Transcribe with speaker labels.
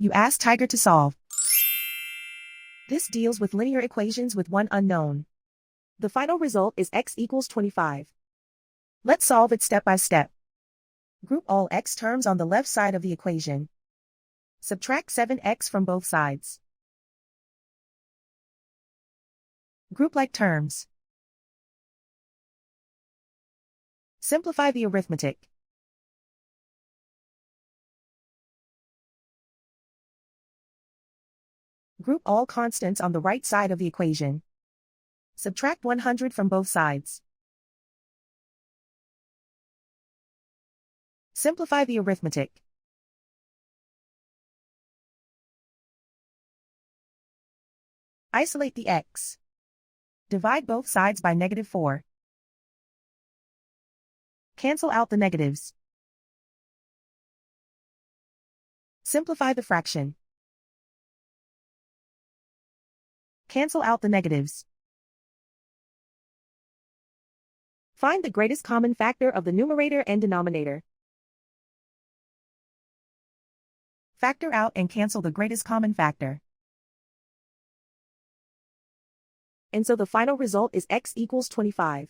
Speaker 1: You ask Tiger to solve. This deals with linear equations with one unknown. The final result is x equals 25. Let's solve it step by step. Group all x terms on the left side of the equation. Subtract 7x from both sides. Group like terms. Simplify the arithmetic. Group all constants on the right side of the equation. Subtract 100 from both sides. Simplify the arithmetic. Isolate the x. Divide both sides by -4. Cancel out the negatives. Simplify the fraction. Cancel out the negatives. Find the greatest common factor of the numerator and denominator. Factor out and cancel the greatest common factor. And so the final result is x equals 25.